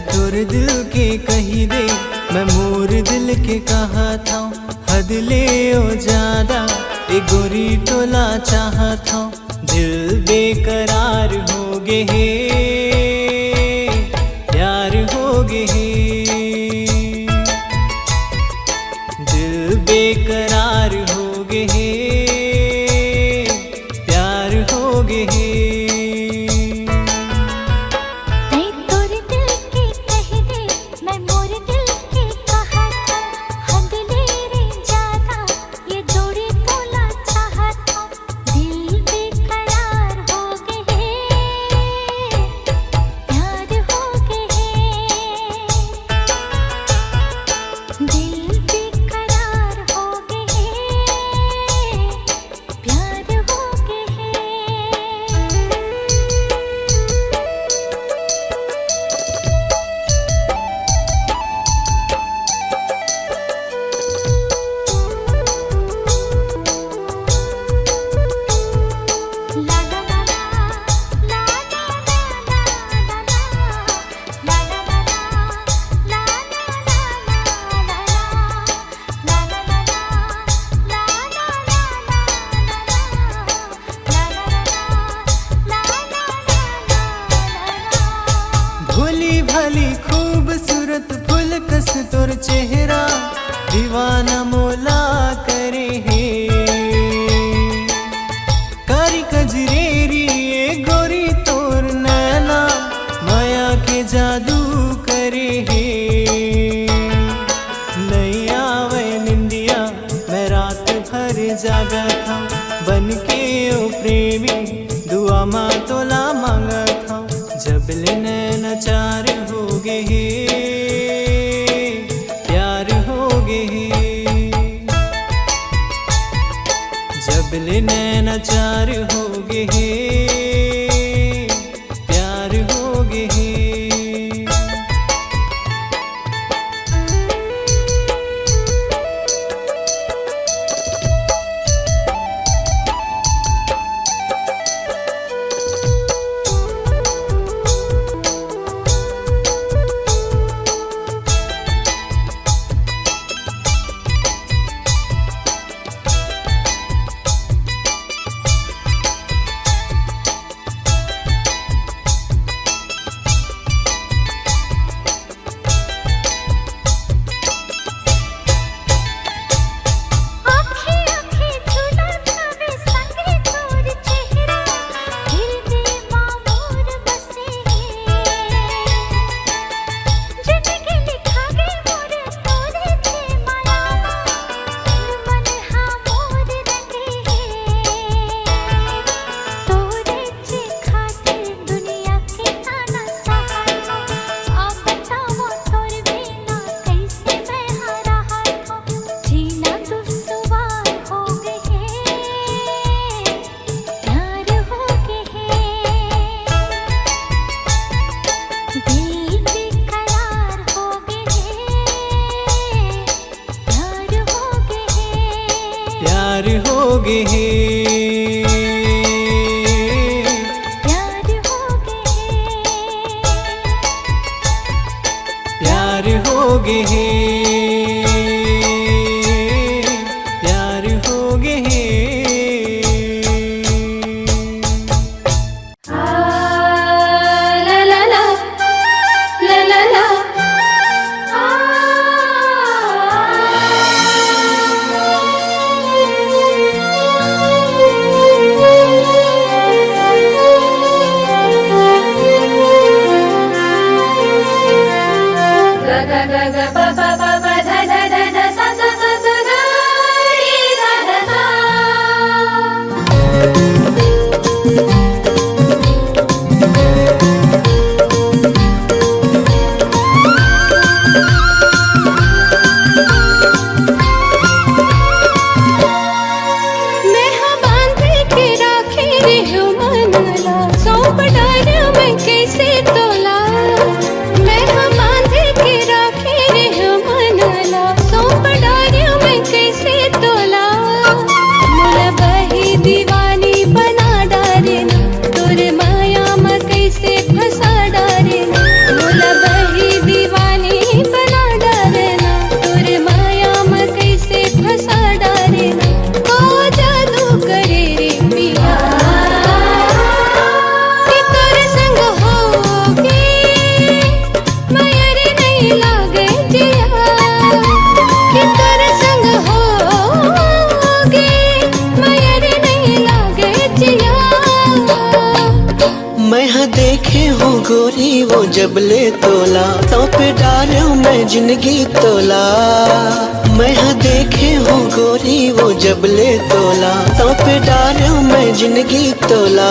तोर दिल के कही दे, मैं मोर दिल के कहा था। हद ले ओ ज्यादा ए गोरी टोला चाहा था। दिल बेकरार हो गे हे, प्यार हो गे हे। दिल बेकरार हो गे हे, प्यार हो गे हे। भली खूबसूरत फूल कस तोर चेहरा, दीवाना मोला करे हे। कारी कजरेरी ए गोरी तोर नैना, माया के जादू करे हे। नहीं आवे निंदिया मैं रात भर जागा था, बन के ओ प्रेमी दुआ माँ तोला मांगा था। जब ले नैना चार हो गे हे, प्यार हो गे हे। जब ले नैना चार हो गे हे, प्यार हो गे हे। प्यार हो गे हे, प्यार हो गे हे। प्यार हो गे हे, प्यार हो गे हे। ga ga ga ba ba ba ba गोरी वो जबले तोला, सौंप डालो मैं जिंदगी तोला। मैं हाँ देखे हूँ गोरी वो जबले तोला, सौंप डालो मैं जिंदगी तोला।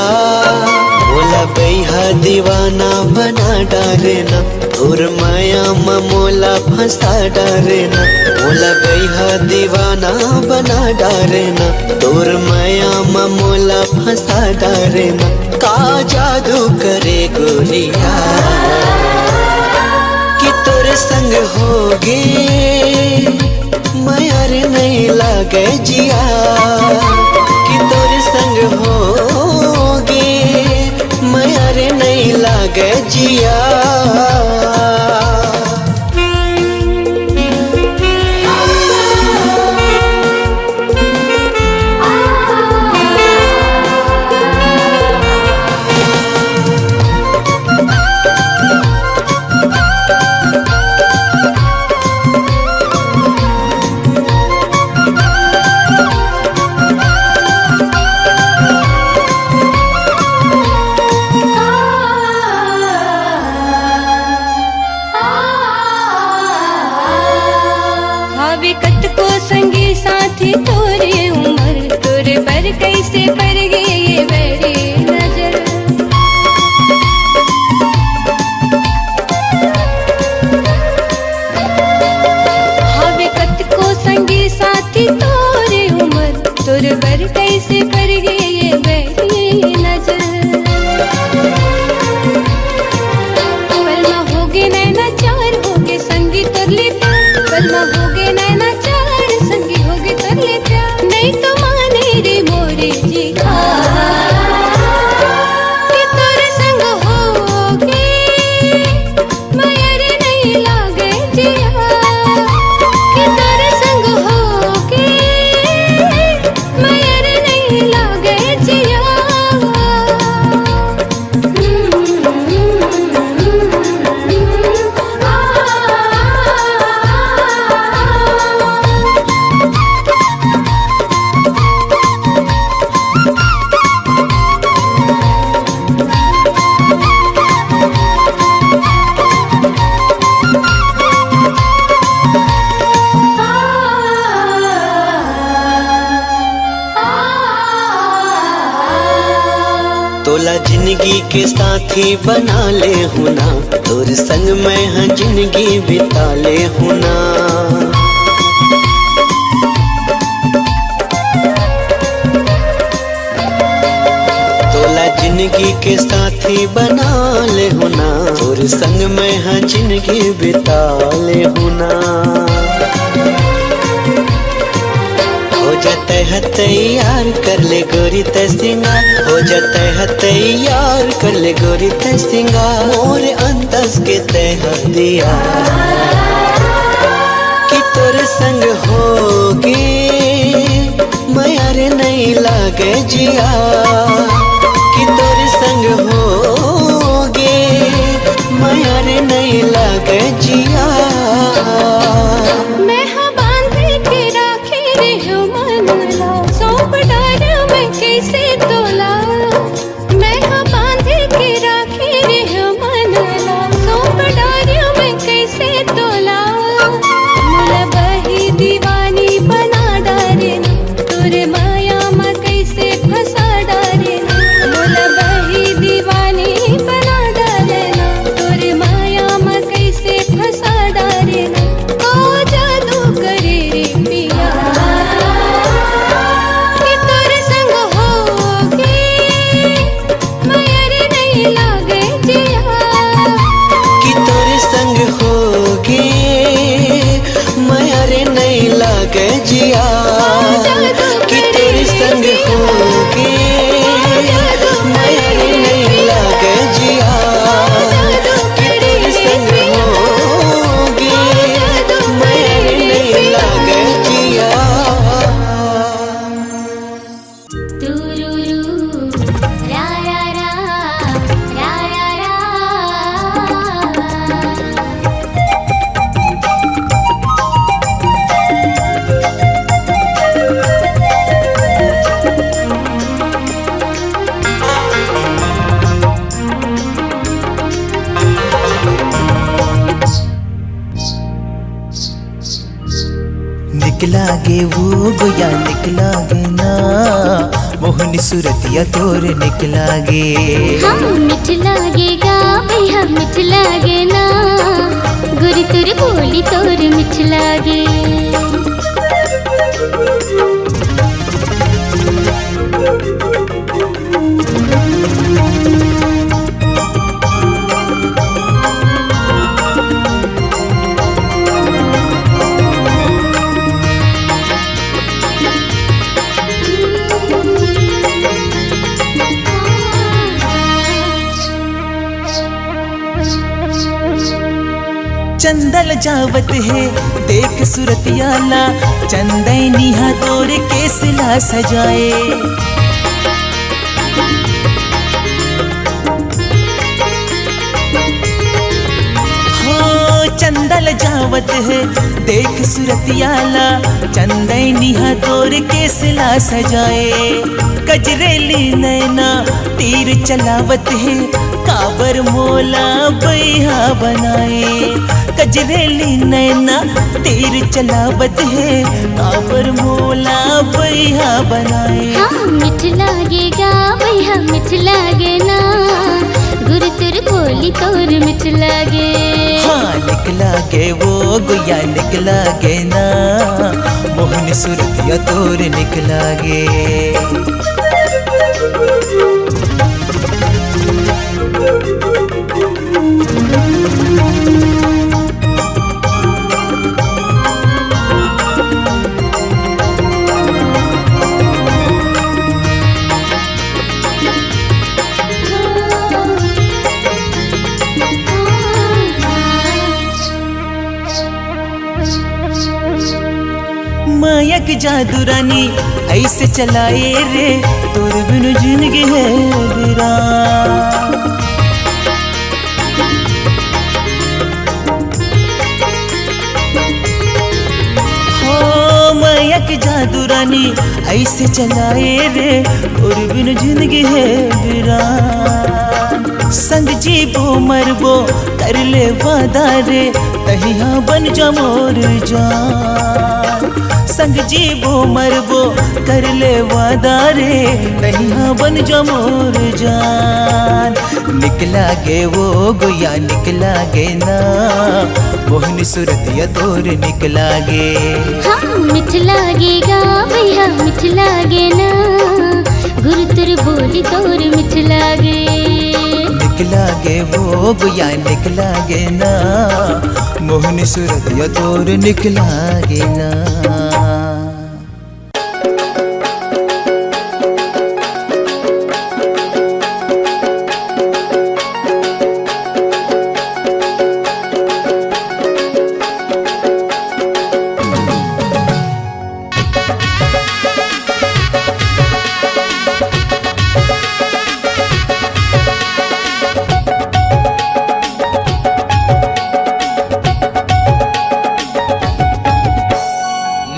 बोला बैहा दीवाना बना डारे ना, और माया ममोला फंसा डारे ना। बोला बैहा दीवाना बना डारे ना, तोर माया ममोला फंसा डारे ना। का जादू करे गोरिया कि तोरे संग होगे माया रे नहीं लागे जिया, कि तोरे संग होगे माया रे नहीं लागे जिया। कत को संगी साथी तोरे उमर, तोरे पर कैसे पर गए ये मेरी नजर। हवे कत को संगी साथी तोरे उमर, तोरे पर कैसे पर गए ये मेरी नजर। पलमा होगे नैना चार होगे संगी तुरले प्यार, पलमा होगे नैना चार संगी होगे तुरले प्यार। नहीं तो माने रे मोरे जी का कि तोरे संग होगे माया रे नहीं लागे जिया, कि तोरे संग होगे माया रे नहीं लागे जिया। तोला जिंदगी के साथी बना ले हुना, तोर संग मैं हाँ जिंदगी बिता ले हुना। तोला जिंदगी के साथी बना ले हुना, तोर संग मैं हाँ जिंदगी बिता ले हुना। हो जाते है तैयार कर ले गोरी ते सिंगार, हो जाते है तैयार कर ले गोरी ते सिंगार। मोरे अंदाज के तह दिया कि तोरे संग होगे माया रे नहीं लागे जिया, कि तोरे संग होगे माया रे नहीं लागे जिया। मैं हाँ बांधे के राखे रे हो मनला, सौंप डारा मैं कैसे तोला। मैं हाँ बांधे के राखे रे हो मनला, सौंप डारा मैं कैसे तोला। मोला बही दीवानी बना डारे ना, तोरे माया मा कैसे फंसा डारे ना। निकला गे वो गोया निकला गे ना, मोहनी सूरतिया तोर निकला गे। हाँ मिठ लागेगा भैया मिठ लागे ना, गुरी तुर बोली तोर मिठ लागे। चंदल जावत है देख सूरतियाला, चंदैनी तोर केसला सजाए। हो चंदल जावत है देख सूरतियाला, चंदैनी तोर केसला सजाए। कजरेली नैना तीर चलावत है, काबर मोला बैहा बनाए। कजरेली नैना तीर चलावत है, काबर मोला बैहा बनाए। हाँ मिठ लागेगा भैया मिठ लागे ना, गुरु तुर बोली तोर मिठ लागे। हाँ निकला गे वो गोया निकला गे ना, मोहन सूरतिया तोर निकला गे। मायक जादू रानी ऐसे चलाए रे, तोर बिनु जिंदगी है वीरान। हो मायक जादू रानी ऐसे चलाए रे, तोर बिनु जिंदगी है वीरान। संग जीबो मरबो कर ले वादा रे, तहिया बन जा मोर जान। संग जीबो मरबो कर ले वादा रे, तहिया बन जा मोर जान। निकला गे वो गोया निकला गे ना, मोहनी सूरतिया तोर निकला गे। हाँ मिठ लागेगा भैया मिठ लागे ना, गुरु तुर बोली तोर मिठ लागे। निकला गे वो गोया निकला गे ना, मोहनी सूरतिया तोर निकला गे ना।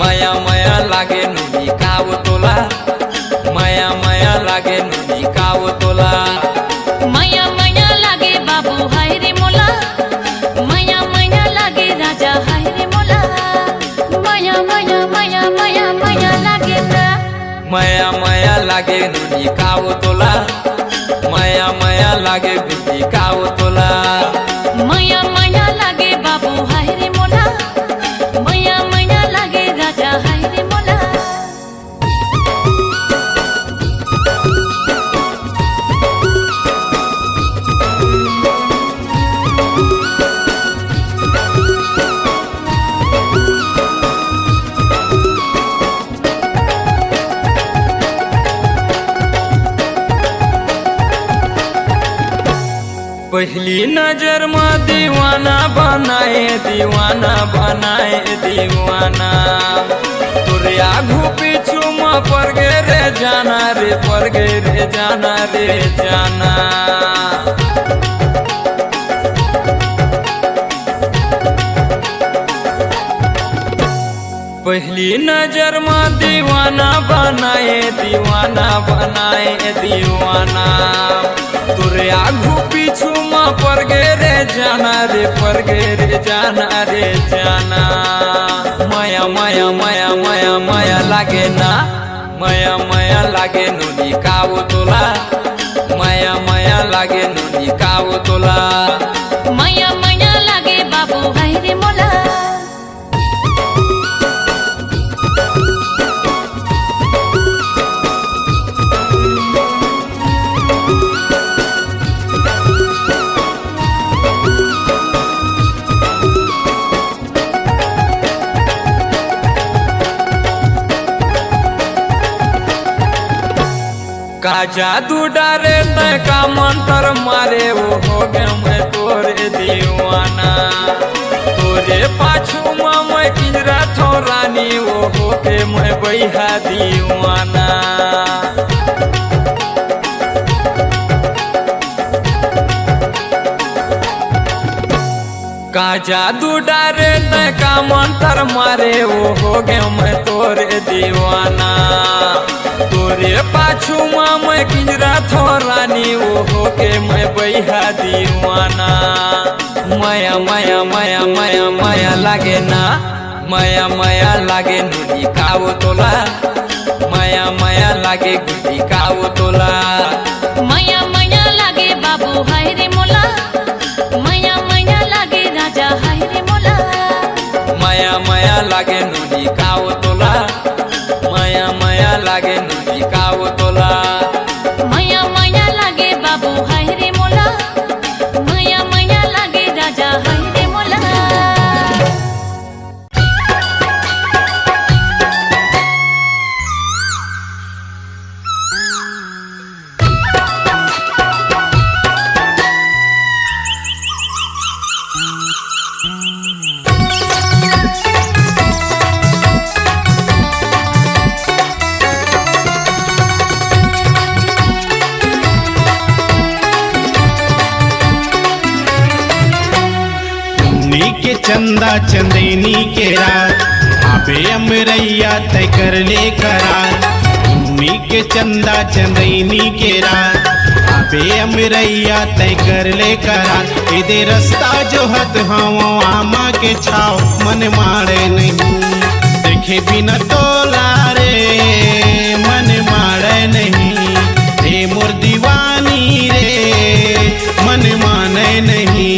माया माया लागे नुनी काव तोला, माया माया लागे गुटी काव तोला। माया माया लागे बाबू हाय रे मोला, माया माया लागे राजा हाय रे मोला। पहली नजर में दीवाना बनाए दीवाना बनाए दीवाना, तुरे आगू पीछू में पड़ गे रे जाना रे पड़ गे रे जाना रे जाना। पहली नजर में दीवाना बनाए दीवाना बनाए दीवाना, तुरे आगू पीछू में पड़ गे रे जाना रे पड़ गे रे जाना रे जाना। माया माया माया माया माया लागे नुनी कावो तोला माया माया लागे नुनी कावो तोला माया माया लागे बाबू हाय रे मोला का जादू डारे तय का मंत्र मारे वो हो गया मैं तोरे दीवाना तोरे पाछू में मैं किंजरा थो रानी वो हो के मैं बैहा दीवाना का जादू डारे तय का मंत्र मारे वो हो गया मैं तोरे दीवाना तोरे पाछू मैं किंजरा थो रानी वो हो के मैं बैहा दीवाना माया माया माया माया माया लागे ना माया माया लागे नुनी कावो तोला माया माया लागे गुटी कावो तोला माया माया लागे बाबू हाय रे मोला माया माया लागे राजा हाय रे मोला माया माया लागे नुनी कावो तोला माया माया लागे नुनी कावो तोला माया माया लागे बाबू हाय रे मोला माया माया लागे राजा हाय रे मोला के चंदा चंदेनी के रात आबे अमरैया तय कर ले करार उन्नी के चंदा चंदेनी के रात आबे अमरैया तय कर ले करार इधे रास्ता जो हद हवा आमा के छाव मन मारे नहीं देखे बिना तोला रे मन मारे नहीं रे मोर दीवानी रे मन माने नहीं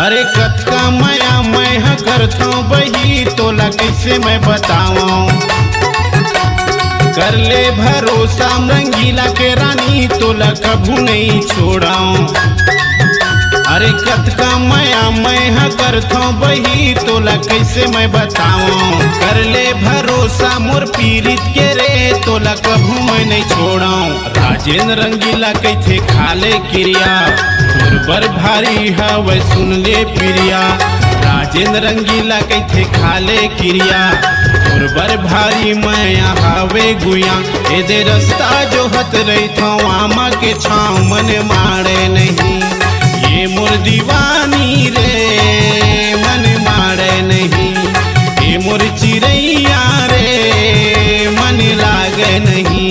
अरे कतका माया मैं ह करथो बही तोला कैसे मैं बताऊं कर ले भरोसा रंगीला के रानी तोला कभू नहीं छोड़ाऊं अरे कतका माया मैं ह करथो बही तोला कैसे मैं बताऊं कर ले भरोसा मोर पीरित के रे तोला कभू मैं नहीं छोड़ाऊं राजेंद्र रंगीला कैथे खाले क्रिया बर भारी हवे सुन ले प्रिया राजेंद्र रंगीला कैथे खाले क्रिया और बर भारी मैं हवे गुया ए दे रास्ता जो हत रही थो आमा के छाव मन मारे नहीं ये मोर दीवानी रे मन मारे नहीं ये मोर चिड़ैया रे मन लागे नहीं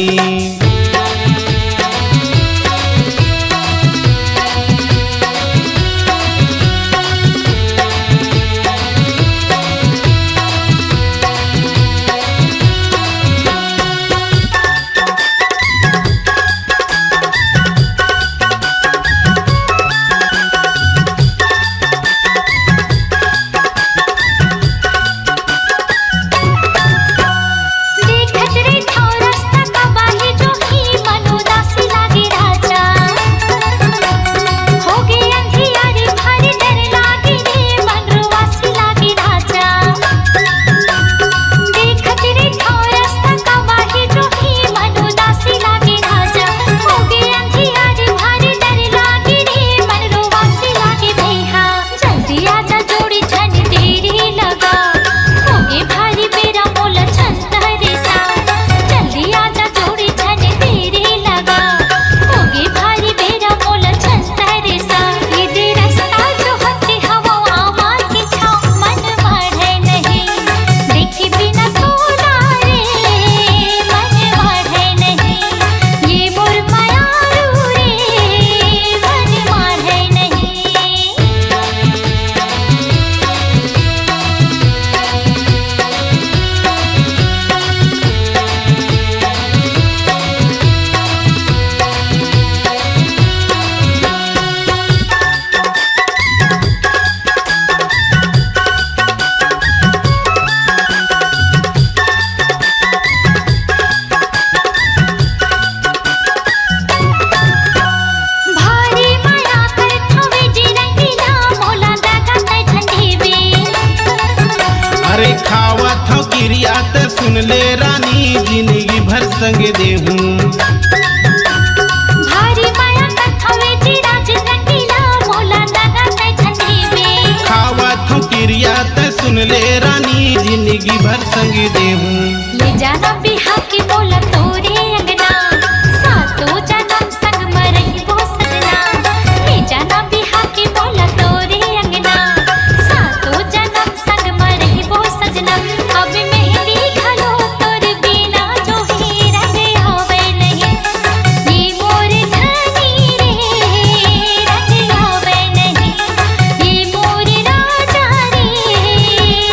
ले रानी जिंदगी भर संग देहूं। भारी माया कथवे जी राज रंगीला मोला दादा तै छतीबे खावा थो क्रिया ते सुन ले रानी जिंदगी भर संग देहूं। ले जाना बिहा के बोला तोरे अंगना सातो जन्म संग मरही वो सजना। ले जाना बिहा के बोला तोरे अंगना सातो जन्म संग मरही वो सजना। अब मेहंदी घलो तोर बिना जो ही रंग आवे नहीं ये मोर धनी रे रंग आवे नहीं ये मोर राजा रे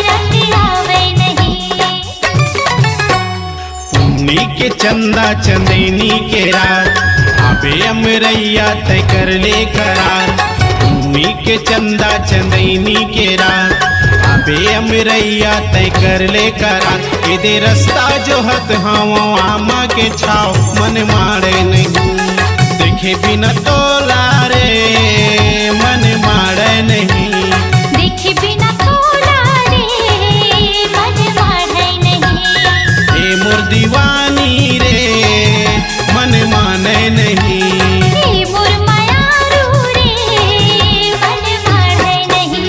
रंग आवे नहीं। पुन्नी के चंदा चंदैनी के रात आबे अमरैया तय कर ले करार। पुन्नी के चंदा चंदैनी के रात आबे अमरैया तय कर ले करार। एदे रास्ता जो हत हावो आमा के छाव मन मारे नहीं देखे बिना तोला रे मन मारे नहीं। देखे बिना तोला रे मन मारे नहीं ए मोर दीवानी रे मन माने नहीं। ये मोर मायारू रे मन मारे नहीं।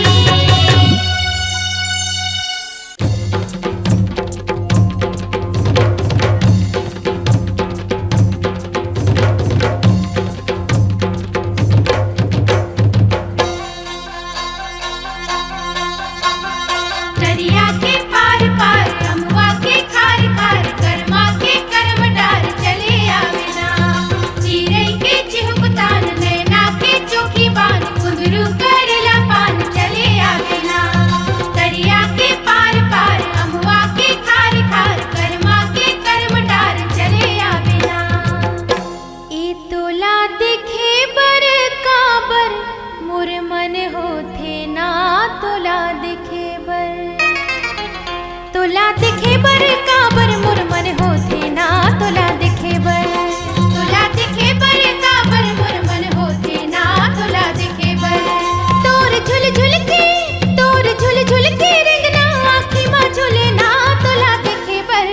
दरिया के पार पार अमवा के खार खार कर्मा के कर्म डार चले आवेना। चिरई के चिहुकतान नैना के चोखी बान कुंदरू करेला पान चले आवेना। दरिया के पार पार अमवा के खार खार कर्मा के कर्म डार चले आवेना। ए तोला देखे बर काबर मोर मन होथे ना तोला देखे बर तोला देखे बर काबर मोर मन होथे ना तोला देखे बर तोला देखे बर काबर मोर मन होथे ना तोला देखे बर। तोर झुल झुल के रिंगना आँखी मा झुले ना तोला देखे बर।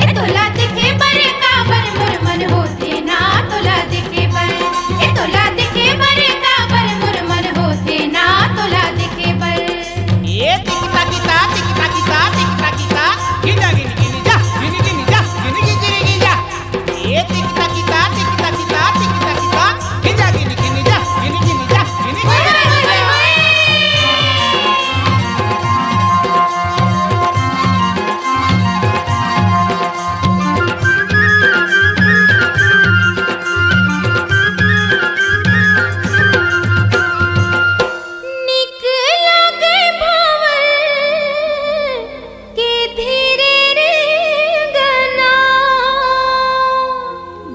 ए तोला देखे बर काबर मोर मन होथे ना तोला देखे बर। ए तोला देखे बर काबर मोर मन होथे ना तोला देखे बर। ये टिकटा टिकटा टिकटा टिकटा टिकटा टिकटा गिना गिनी गिनी जा गिनी गिनी जा गिनी गिनी गिनी जा। ये टिकटा टिकटा टिकटा टिकटा टिकटा टिकटा गिना गिनी गिनी जा गिनी गिनी जा गिनी गिनी गिनी जा। निक लागे भंवर के धीरे रेंगना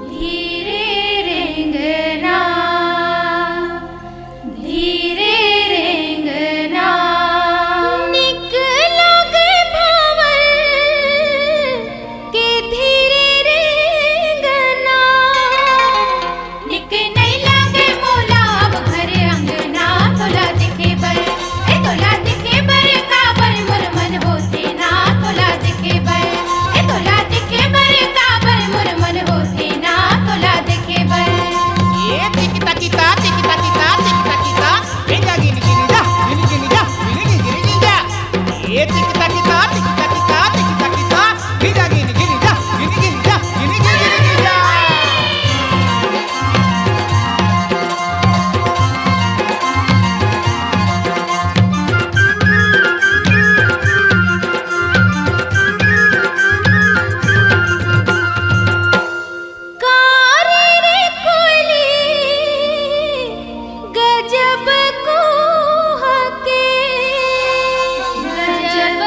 धीरे रेंगना धीरे रेंगना। निक लागे भंवर के धीरे रेंगना निक नहीं लागे मोला अब घर अंगना। तोला दिखे बर ए तोला दिखे बर काबर मोर मन होथे ना तोला दिखे बर। ए तोला दिखे बर काबर मोर मन होथे ना तोला दिखे बर। ये टिकटा टिकटा टिकटा टिकटा टिकटा टिकटा गिना गिनी गिनी जा गिनी गिनी जा गिनी गिनी गिनी जा। ये टिकटा टिकटा टिकटा टिकटा टिकटा टिकटा गिना गिनी गिनी जा गिनी गिनी जा गिनी गिनी गिनी जा। कारी रे कोयली गजब को हके गजब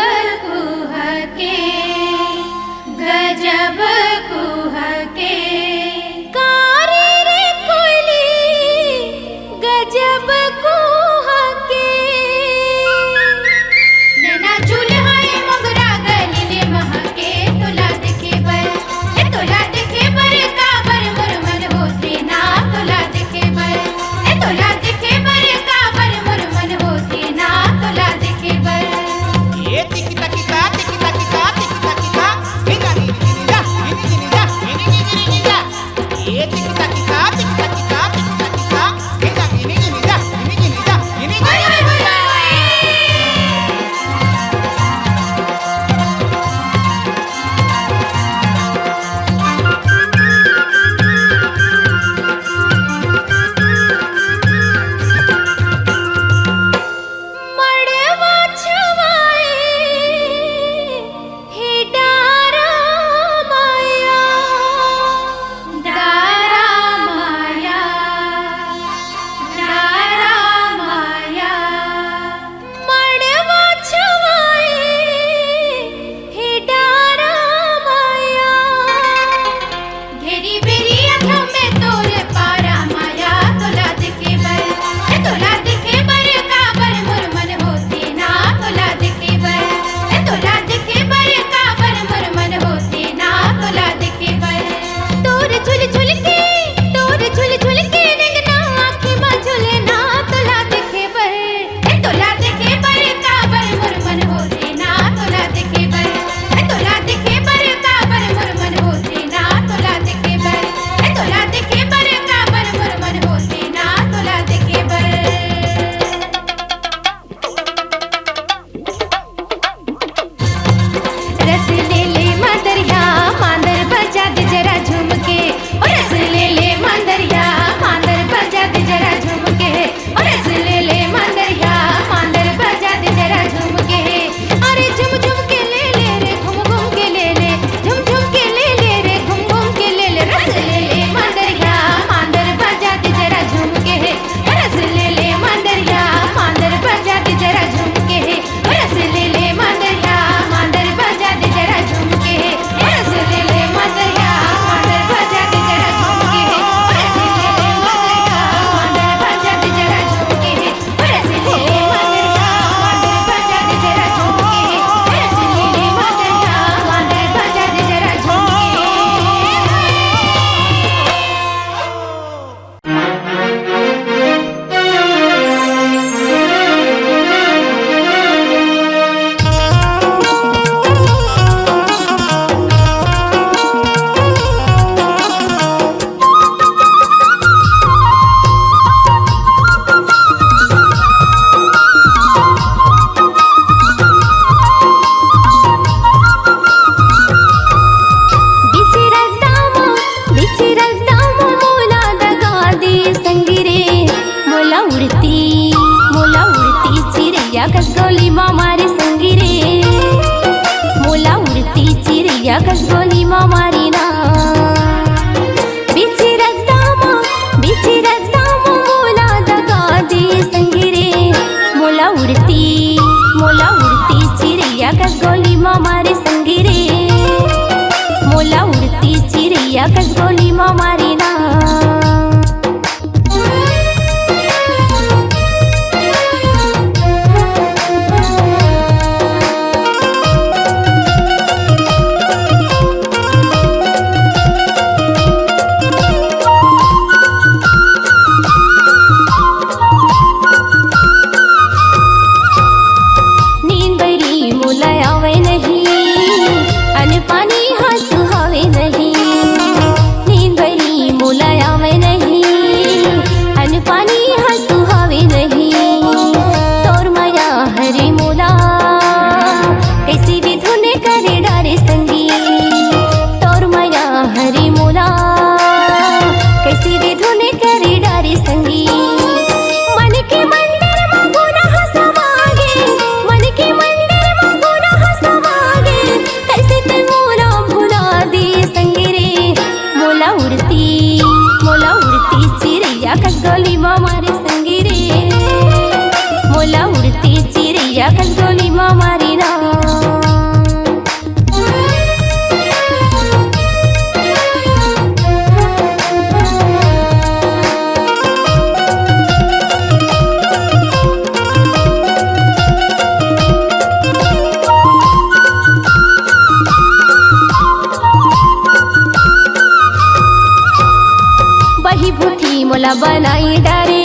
मोला बनाई डारे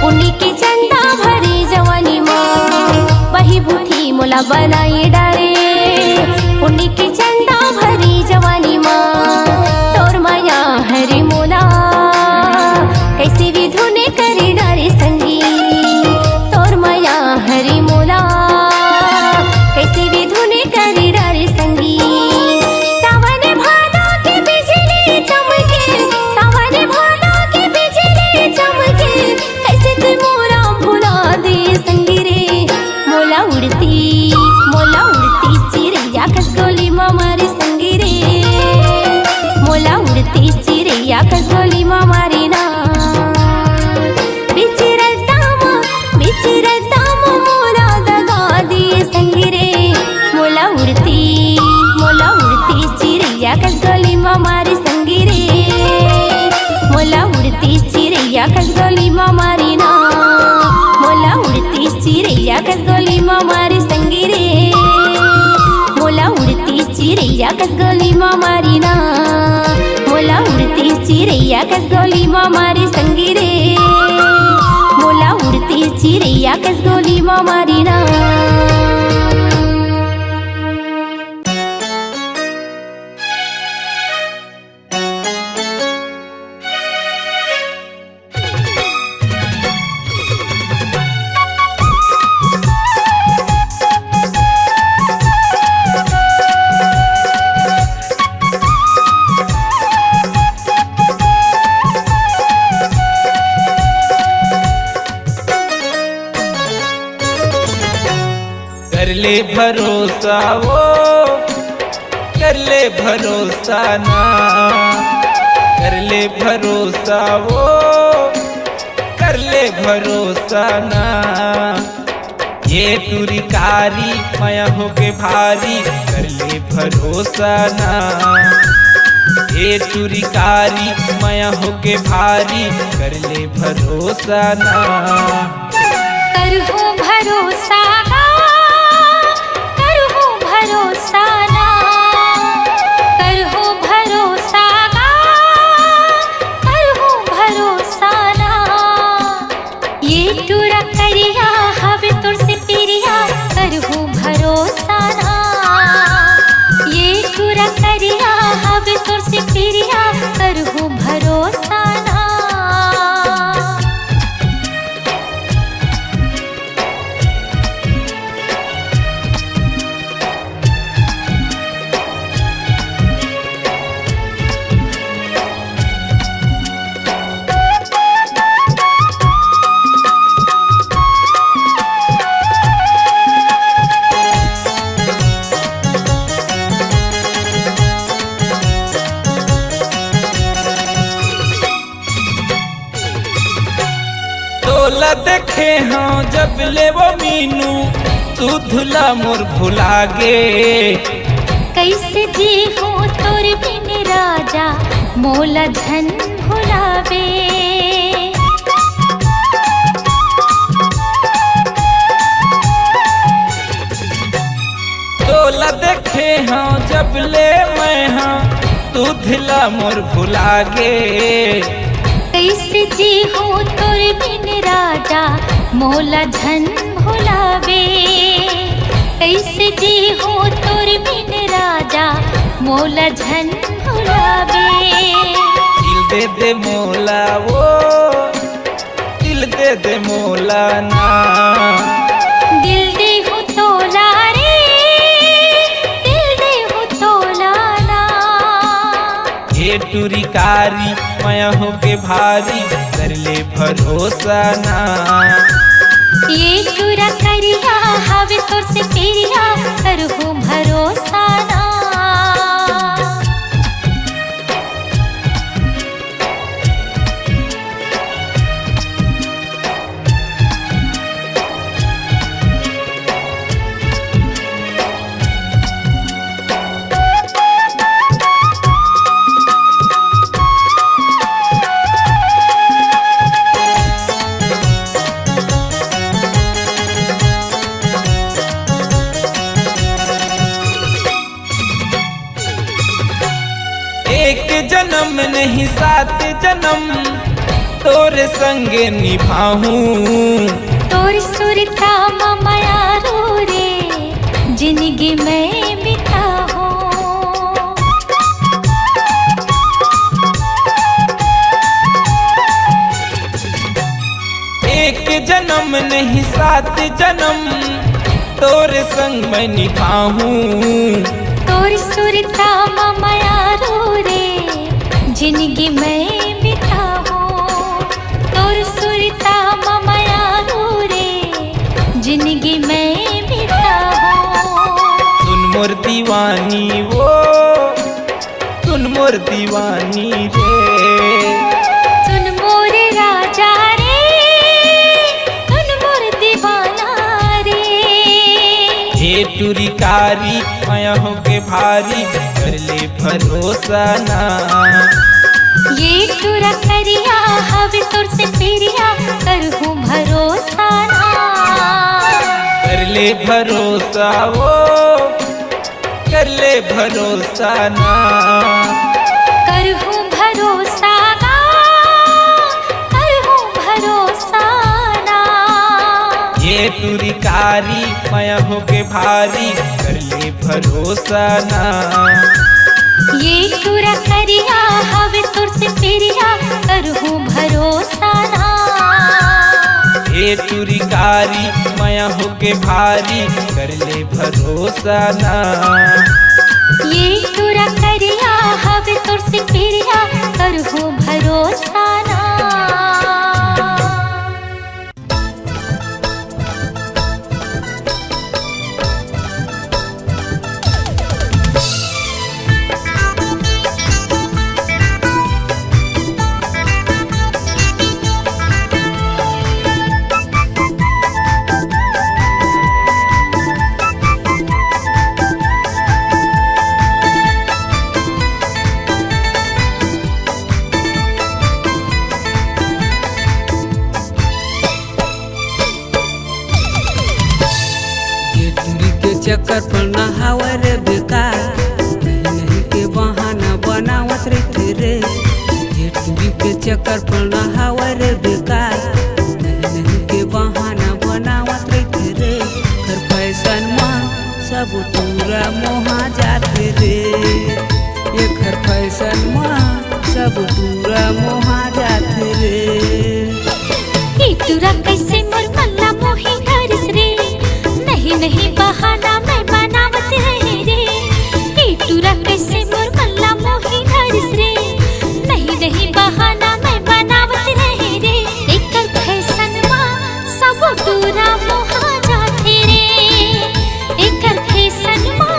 पुण्य की चंदा भरी जवानी माँ बही बूठी मोला बनाई डारे पुण्य की चंदा भरी जवानी माँ तोर माया हरी मोला कैसे भी धुने करे डारे संगी तोर माया हरी मोला कैसे भी धुने करे डारे संगी सावन भादो की बिजली चमके सावन भादो की बिजली चमके कैसे तू मोरा भुला दे संगी रे मोला उड़ती चिड़ैया खसगोली माँ मारी संगी रे मोला उड़ती चिड़ैया खसगोली माँ मारी ना बिचिरता मोला दगा दिए संगी रे मोला उड़ती चिड़ैया खसगोली माँ मारी संगी रे मोला उड़ती चिड़ैया खसगोली माँ मारी ना मोला उड़ती चिड़ैया खसगोली माँ मारी संगी रे मोला उड़ती चिड़ैया खसगोली माँ मारी ना मोला उड़ती चिड़ैया खसगोली माँ मारी संगी रे मोला उड़ती चिड़ैया खसगोली माँ मारी ना कर ले भरोसा वो कर ले भरोसा ना कर ले भरोसा वो कर ले भरोसा ना ये तुरी कारी माया हो के भारी कर ले भरोसा ना ये तुरी कारी माया हो के भारी कर ले भरोसा ना करहु भरोसा भरोसा ना करहु भरोसा करहु भरोसा ना ये टूरा करिया हवे तुर से पिरिया करहु भरोसा ना ये टूरा करिया हवे तुर से पिरिया करहु भरोसा ना तोला देखे हाँ जब ले वो मीनू तू धुला मोर भुला गे कैसे जी हो तोर बिन राजा मोला धन भुलावे तोला देखे हाँ जब ले मैं हाँ तू धुला मोर भुला गे कैसे जी हो तोर बिन राजा मोला धन भुलावे कैसे जी हो तोर बिन राजा मोला धन भुलावे दिल दे मोला वो दिल दे मोला ना दिल दे हो तोला रे दिल दे हो तोला ना ये टूरी कारी माया हो के भारी कर ले भरोसा ना ये टूरा करिया हवे तोर से पिरिया करहु भरोसा ना एक जन्म नहीं 7 जन्म तोरे संगे निभाऊं। तोर सुरता माया रो रे जिंदगी में बिताऊं। एक जन्म नहीं 7 जन्म तोरे संग मैं निभाऊं। तोर सुरता माया रो रे जिंदगी में बिताऊं। तोर सुरता माया रो रे जिंदगी में बिताऊं। तुन मोर दीवानी वो तुन मोर दीवानी रे। सुन मोर राजा रे सुन मोर दीवाना रे। ये टुरिकारी माया हो के भारी कर ले भरोसा ना। ये टुरा करिया हवे तोर से पिरिया करहूं भरोसा ना। कर ले भरोसा वो कर ले भरोसा ना। करहूं भरोसा ना करहूं भरोसा ना। ये टुरिकारी माया हो के भारी कर ले भरोसा ना। ये टुरा करिया हवे तोर से पिरिया करहूं भरोसा ना। ये टुरिकारी माया हो के भारी कर ले भरोसा ना। ये टुरा करिया हवे तोर से पिरिया करहूं भरोसा ना। चक्कर पर नहावा रे बेकार नहीं नहीं के बहाना बनावत रहते रे। ये टूरी के चक्कर पर नहावा रे बेकार नहीं नहीं के बहाना बनावत रहते रे। कर फैशन में सब पूरा मोहा जाते रे। ये कर फैशन में सब पूरा मोहा जाते रे। ये टुरा कैसे मोर मल्ला मोही हरिस रे। नहीं नहीं बहाना मैं बनावत रहे रे। ये टुरा कैसे मोर मल्ला मोही हरिस रे। नहीं नहीं बहाना मैं बनावत रहे रे। एकर फैशन मा सब टुरा मोहा जाते रे। एकर फैशन मा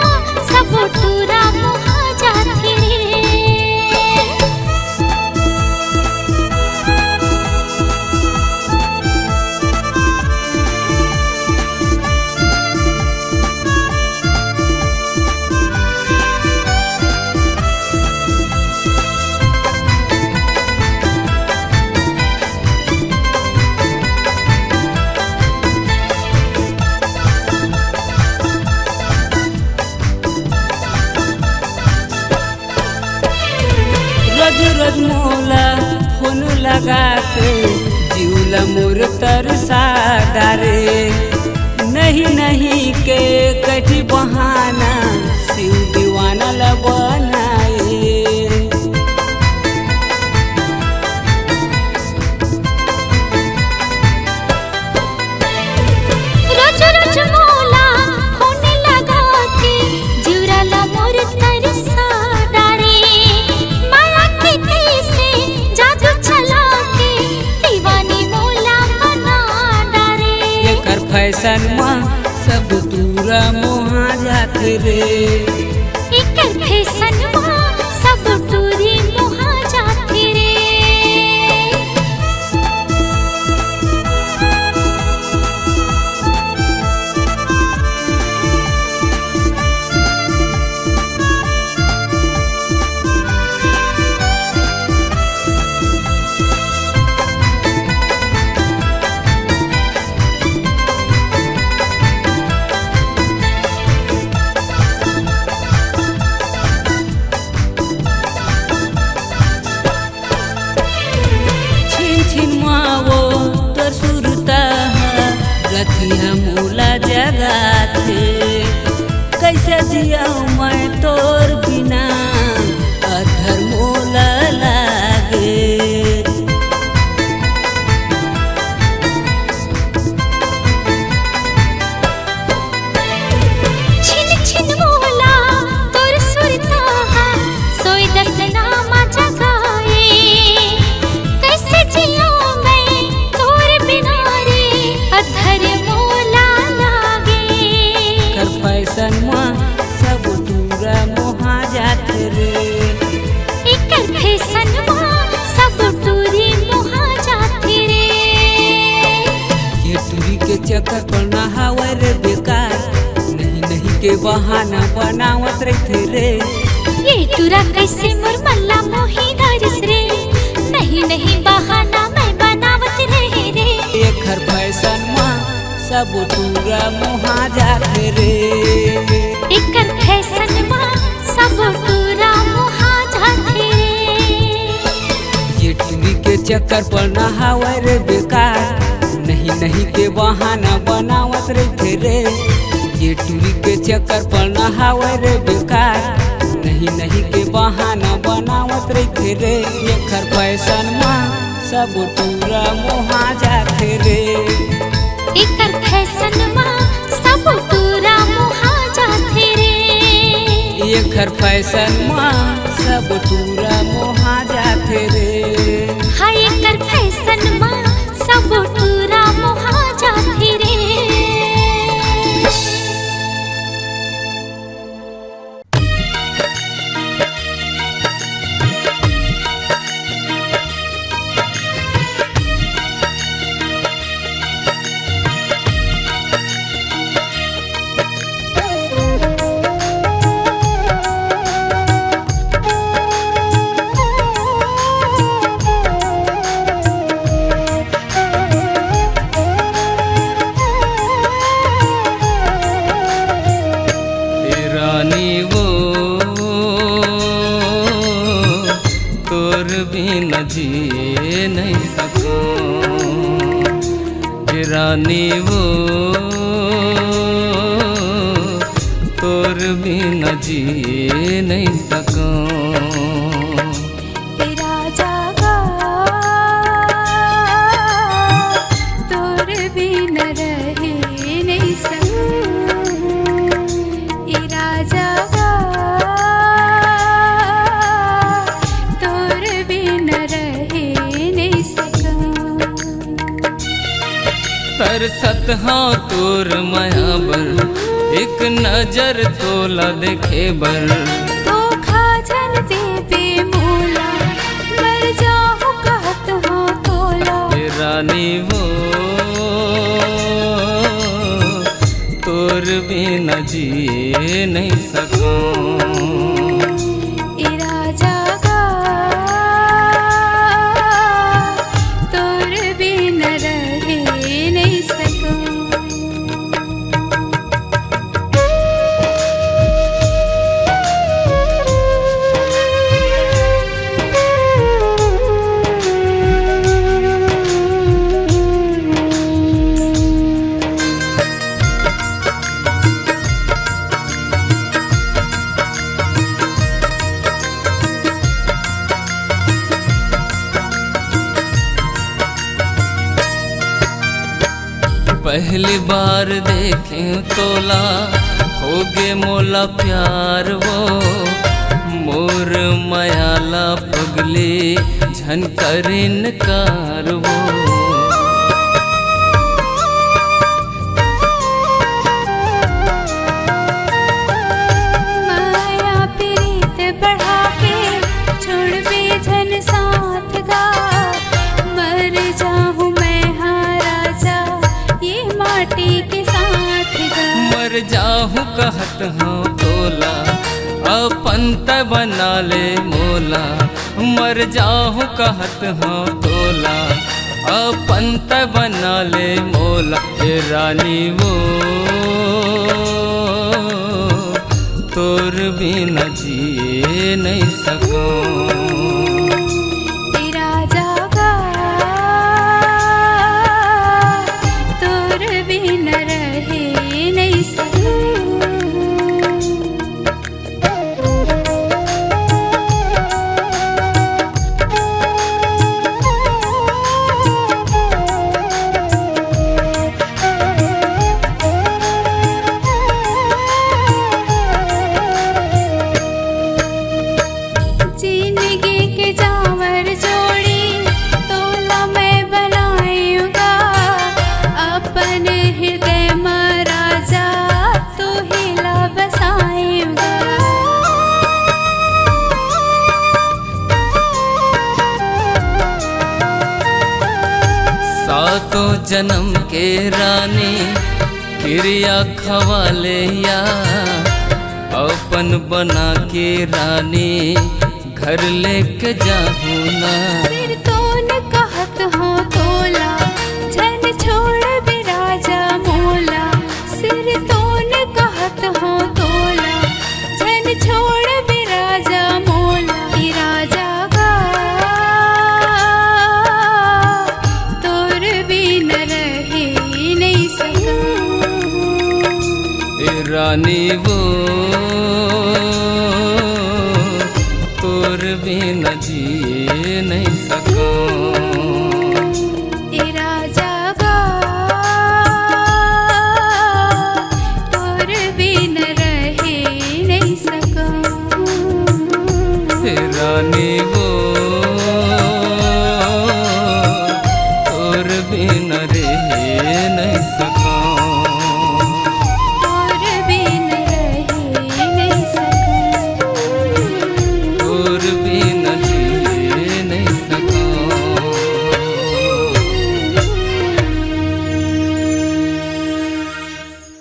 सब टुरा मोहा जाते रे। रोज रोज मोला फोन लगा के जीवला मोर तरसा डारे। नहीं नहीं के कठी बहाना शिव दीवाना ला बनाए। रोज रोज मोला फोन लगा के जीवरा ला मोर तरसा डारे। माया के कैसे जादू चला के दीवानी मोला बना डारे। ये कर फैशन में सब दूरा मोहा जाते रे। एकर फैशन मा सब टूरी मोहा जाते रे। कैसे जिया मैं तोर बिना अधर मोला लागे। छिन छिन मोला तोर सुरता सोई दसना माचा गाए। कैसे जिया मैं तोर बिना रे अधर मोला लागे। कर फैशन माँ सब टूरा मोहा जात रे। एकर फैशन माँ सब टूरी मोहा जाते रे। ये टूरी के चक्कर पर नहावे रे बेकार, नहीं नहीं के बहाना बनावत रहते रे। ये टूरा कैसे मोर मल्ला मोही धरिस रे। नहीं नहीं बहाना मैं बनावत रहे रे। एकर फैशन माँ सब टूरा मोहा जाते रे। एकर फैशन माँ सब टूरा मोहा जाते रे। ये टूरी के चक्कर पर नहावे रे बेकार, नहीं नहीं के बहाना बनावत रहते रे। ये टूरी के चक्कर पर नहावे रे बेकार, नहीं नहीं के बहाना बनावत रहते रे। एकर फैशन माँ सब टूरा मोहा जाते रे। एकर फैशन माँ सब टूरा मोहा जाते रे। एकर फैशन माँ सब टूरा मोहा जाते रे। हाय एकर फैशन माँ सब टूरा मोहा जाते रे। जी नहीं सको रानी वो तोर बिना जी नहीं सको। तेरा जागा तोर बिना रहे नहीं सकूं। तेरा जागा तरसत हाँ तोर माया बर एक नजर तोला देखे बर। धोखा जन दे बेमोला मर जाऊं कहत हाँ तोला। रानी वो तोर बिना जी नहीं सको। पहली बार देखे तोला होगे मोला प्यार वो। मोर मायाला पगले झनकर इनकार वो। माया प्रीत बढ़ा के छोड़ बे झन साथ गा। मर जाऊं मैं हाँ राजा ये माटी के साथ गा। मर जाहूँ कहत हाँ तोला अपन त बना ले मोला। मर जाहूँ कहत हाँ तोला अपन त बना ले मोला। ए रानी वो तोर बिना जी नहीं सको। तेरा जागा तोर बिना रहे नहीं सकूं। जन्म के रानी क्रिया खवाले या अपन बना के रानी घर लेके जाहू ना। सिर तो न कहत हो तोला झन छोड़ बिराजा मोला। सिर तो न कहत हो तोला झन छोड़ बिराजा मोला। ई राजा गा तोर बिन रहे नहीं सकूं। ए रानी वो तोर बिन जिए नहीं सकूं।